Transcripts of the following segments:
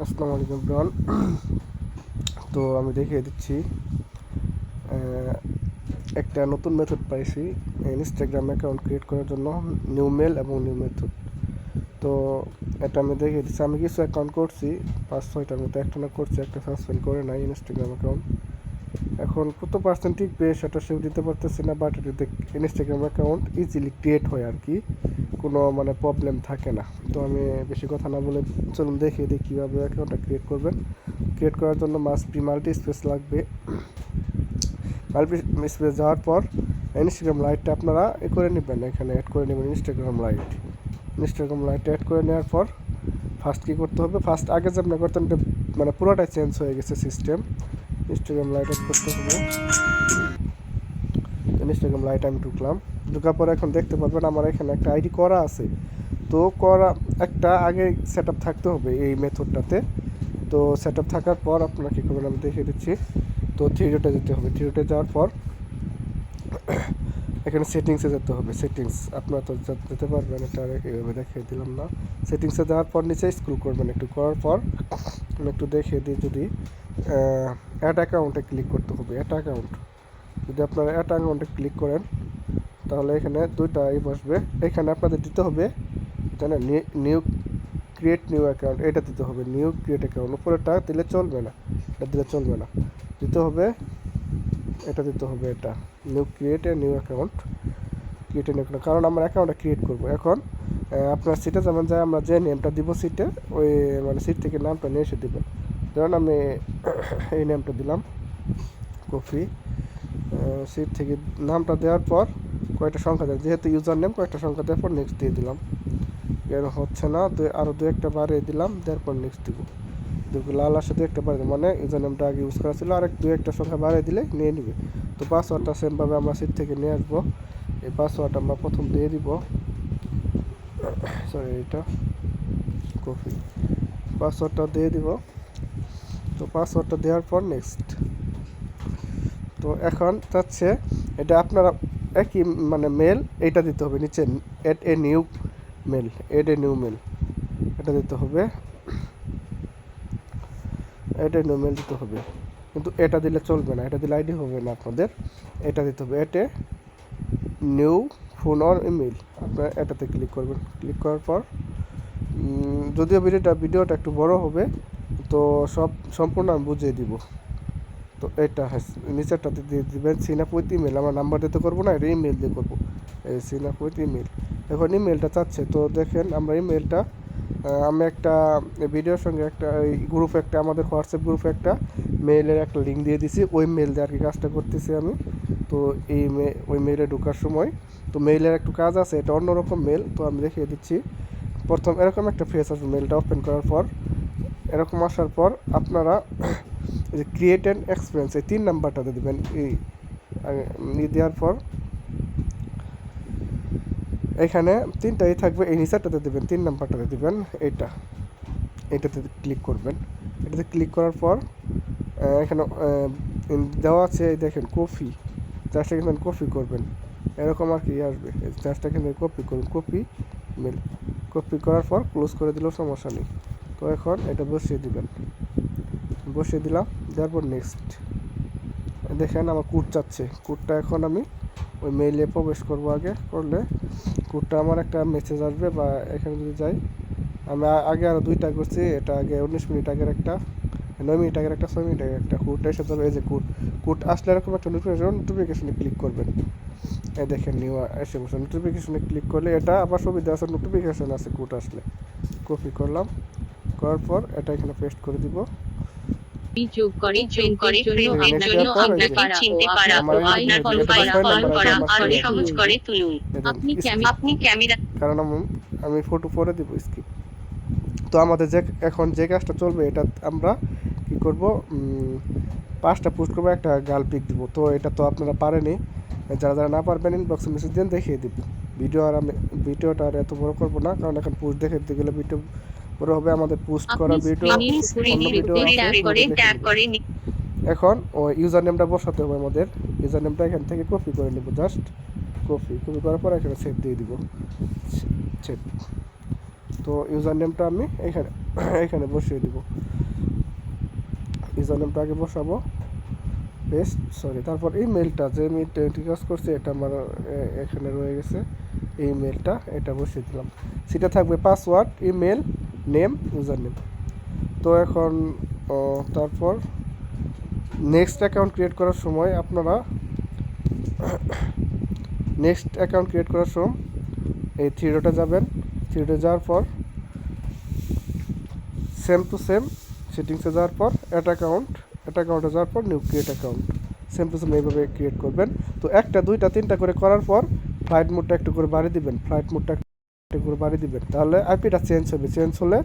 আসসালামু আলাইকুম ব্রন। তো আমি দেখিয়ে দিচ্ছি একটা নতুন মেথড পাইছি ইনস্টাগ্রাম অ্যাকাউন্ট ক্রিয়েট করার জন্য, নিউ মেল এবং নিউ মেথড। তো এটা আমি দেখিয়ে দিচ্ছি। আমি কিছু অ্যাকাউন্ট করছি, 5-6টার মতো, একটা না করছি, একটা সাসপেন্ড করে নাই ইনস্টাগ্রাম অ্যাকাউন্ট। এখন কত পার্সেন্ট টিকবে সেটা সেও দিতে পারতেছি না, বাট এটাতে ইনস্টাগ্রাম অ্যাকাউন্ট ইজিলি ক্রিয়েট হয় আর কি, কোনো মানে প্রবলেম থাকে না। তো আমি বেশি কথা না বলে চলুন দেখিয়ে দিই কীভাবে অ্যাকাউন্টটা ক্রিয়েট করবেন। ক্রিয়েট করার জন্য মাল্টি স্পেস লাগবে। মাল্টি স্পেস যাওয়ার পর ইনস্টাগ্রাম লাইটটা আপনারা করে নেবেন, এখানে অ্যাড করে নেবেন ইনস্টাগ্রাম লাইট অ্যাড করে নেওয়ার পর ফার্স্ট কী করতে হবে, ফার্স্ট আগে যে আপনি করতেন মানে পুরোটাই চেঞ্জ হয়ে গেছে সিস্টেম। ইনস্টাগ্রাম লাইট অ্যাড করতে হবে। ইনস্টাগ্রাম লাইট আমি ঢুকার পরে এখন দেখতে পারবেন আমার এখানে একটা আইডি করা আছে। তো করা একটা আগে সেট আপ থাকতে হবে এই মেথডটাতে। তো সেট আপ থাকার পর আপনারা কী করবেন আমি দেখিয়ে দিচ্ছি। তো থ্রি ডটে যেতে হবে, থ্রি ডটে যাওয়ার পর এখানে সেটিংসে যেতে হবে। সেটিংস আপনারা তো যেতে পারবেন, এটা এইভাবে দেখিয়ে দিলাম না। সেটিংসে যাওয়ার পর নিচে স্ক্রল করবেন, একটু করার পর আমি একটু দেখিয়ে দিই। যদি অ্যাড অ্যাকাউন্টে ক্লিক করতে হবে, অ্যাড অ্যাকাউন্ট। যদি আপনারা অ্যাড অ্যাকাউন্টে ক্লিক করেন তাহলে এখানে দুইটা বসবে। এখানে আপনাদের দিতে হবে জানেন নিউ ক্রিয়েট নিউ অ্যাকাউন্ট, এটা দিতে হবে। নিউ ক্রিয়েট অ্যাকাউন্ট উপরেটা দিলে চলবে না, এটা দিলে চলবে না, দিতে হবে এটা দিতে হবে, এটা new create a new account. কারণ আমরা অ্যাকাউন্টটা ক্রিয়েট করব। এখন আপনার সিটে যাবেন, যায় আমরা যে নেমটা দিব সিটে, ওই মানে সিট থেকে নামটা নিয়ে এসে দেবেন। ধরুন আমি এই নেমটা দিলাম কফি। সিট থেকে নামটা দেওয়ার পর কয়েকটা সংখ্যা দেয়, যেহেতু ইউজার নেম কয়েকটা সংখ্যা দেওয়ার পর নেক্সট দিয়ে দিলাম। এর হচ্ছে না, আরও দু একটা বাড়িয়ে দিলাম, দেওয়ার পর নেক্সট দিব। লাল আসে দু একটা বাড়িয়ে, মানে ইউজার নেমটা আগে ইউজ করা ছিল, আর দু একটা সংখ্যা বাড়িয়ে দিলে নিয়ে নিবে। তো পাসওয়ার্ডটা সেমভাবে আমরা সিট থেকে নিয়ে আসবো। এই পাসওয়ার্ড আমরা প্রথম দিয়ে দিব, সরি এটা কপি, পাসওয়ার্ডটা দিয়ে দিব। তো পাসওয়ার্ডটা দেওয়ার পর নেক্সট। তো এখন যাচ্ছে এটা আপনারা একই মানে মেল এইটা দিতে হবে নিচে, add a new mail, add a new mail এটা দিতে হবে, এড এ নিউ মেল দিতে হবে। কিন্তু এটা দিলে চলবে না, এটা দিলে আইডি হবে না আপনাদের, এটা দিতে হবে add a new phone or email. আপনারা এটাতে ক্লিক করবেন। ক্লিক করার পর যদিও ভিডিওটা একটু বড় হবে, তো সম্পূর্ণ আমি বুঝিয়ে দিব। তো এটা নিচেরটাতে দিয়ে দেবেন সিনাপ উইথ ইমেল। আমার নাম্বার দিতে করবো না, এটা ইমেল দিয়ে করবো, এই সিনাপ উইথ ইমেল। এখন ইমেলটা চাচ্ছে, তো দেখেন আমরা ইমেলটা আমি একটা ভিডিওর সঙ্গে একটা গ্রুপে, একটা আমাদের হোয়াটসঅ্যাপ গ্রুপে একটা মেইলের একটা লিঙ্ক দিয়ে দিছি, ওই মেল দিয়ে আর কি কাজটা করতেছি আমি। তো এই ওই মেইলে ঢোকার সময় তো মেইলের একটু কাজ আছে, এটা অন্যরকম মেল, তো আমি দেখিয়ে দিচ্ছি। প্রথম এরকম একটা ফেস আসবে, মেলটা ওপেন করার পর এরকম আসার পর আপনারা এই যে ক্রিয়েট অ্যান এক্সপিরিয়েন্স, এই 3 নাম্বারটাতে দেবেন। এই দেওয়ার পর এখানে তিনটাই থাকবে, এই নিচেরটাতে দেবেন, 3 নাম্বারটাতে দেবেন, এটাতে ক্লিক করবেন। এটাতে ক্লিক করার পর এখানে দেওয়া আছে, দেখেন কপি, জাস্ট এখানে কপি করবেন, এরকম আর কি আসবে। জাস্ট এখানে কপি করুন, কপি মেল, কপি করার পর ক্লোজ করে দিলেও সমস্যা নেই। তো এখন এটা বসিয়ে দিবেন, বসিয়ে দিলাম, দেওয়ার পর নেক্সট। দেখেন আমার কোড চাচ্ছে, কোডটা এখন আমি ওই মেইলে প্রবেশ করবো। আগে করলে কোডটা আমার একটা মেসেজ আসবে, বা এখানে যদি যাই, আমি আগে আরও 2টা করছি, এটা আগে 19 মিনিট আগের একটা, 9 মিনিট আগের একটা, 6 মিনিট আগের একটা। কোডটা এসে যাবে, এই যে কোড আসলে এরকম একটা নোটিফিকেশনে ক্লিক করবেন। এই দেখেন নিউ এসে বসে, নোটিফিকেশনে ক্লিক করলে এটা আবার সুবিধা আছে, নোটিফিকেশন আছে কোড আসলে। কপি করলাম, করার পর এটা এখানে পেস্ট করে দিব। যোগ করে ফ্রেন্ডের জন্য আপনাকে চিনতে পারা ও আপনার ফলো করা আরো সহজ করে তুলুন। আপনি ক্যামেরা, কারণ আমি ফটো পরে দিব স্কিপ। তো আমাদের এখন যে কাজটা চলবে, এটা আমরা কি করব, 5টা পোস্ট করবো, একটা গার্ল পিক দিব। তো এটা তো আপনারা পারেনি, যারা যারা না পারবেন ইনবক্সে মেসেজ দেন, দেখিয়ে দিব। ভিডিওটা আর এত বড় করবো না, কারণ এখন পোস্ট দেখে দিতে গেলে ভিডিও বড় হবে। আমাদের পোস্ট করা ভিডিও অন্য ভিডিও আছে। এখন ওই ইউজার নেমটা বসাতে হবে আমাদের। ইউজার নেমটা এখান থেকে কপি করে নেব, জাস্ট কপি করার পর এখানে সেভ দিয়ে দিব। সেভ তো ইউজার নেমটা আমি এখানে বসিয়ে দিব। ইউজার নেমটা আগে বসাবো, পেস্ট, তারপর ইমেলটা যে আমি কাজ করছি এটা আমার এখানে রয়ে গেছে, এই ইমেলটা এটা বসিয়ে দিলাম। সেটা থাকবে password, email, name, user name. তো এখন তারপর নেক্সট অ্যাকাউন্ট ক্রিয়েট করার সময় আপনারা এই থ্রি ডটে যাবেন। থ্রি ডটে যাওয়ার পর সেম টু সেম সেটিংসে যাওয়ার পর অ্যাকাউন্টে যাওয়ার পর new create account, same to same এইভাবে ক্রিয়েট করবেন। তো 1টা 2টা 3টা করে করার পর ফ্লাইট মোডটা একটু করে বাড়িয়ে দিবেন, তাহলে আইপিটা চেঞ্জ হবে। চেঞ্জ হলে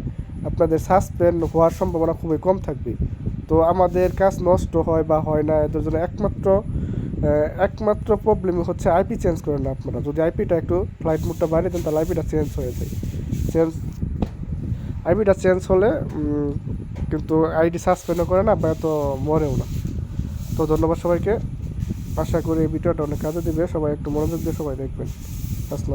আপনাদের সাসপেন্ড হওয়ার সম্ভাবনা খুবই কম থাকবে। তো আমাদের কাজ নষ্ট হয় বা হয় না, এদের জন্য একমাত্র প্রবলেমই হচ্ছে আইপি চেঞ্জ করেন না আপনারা। যদি আইপিটা একটু ফ্লাইট মোডটা বাড়িয়ে দেন তাহলে আইপিটা চেঞ্জ হয়ে যায়। আইপিটা চেঞ্জ হলে কিন্তু আইডি সাসপেন্ডও করে না বা এত মরেও না। তো ধন্যবাদ সবাইকে, আশা করি এই ভিডিওটা অনেক কাজে দিবে। সবাই একটু মনোযোগ দিয়ে সবাই দেখবেন। আসসালাম।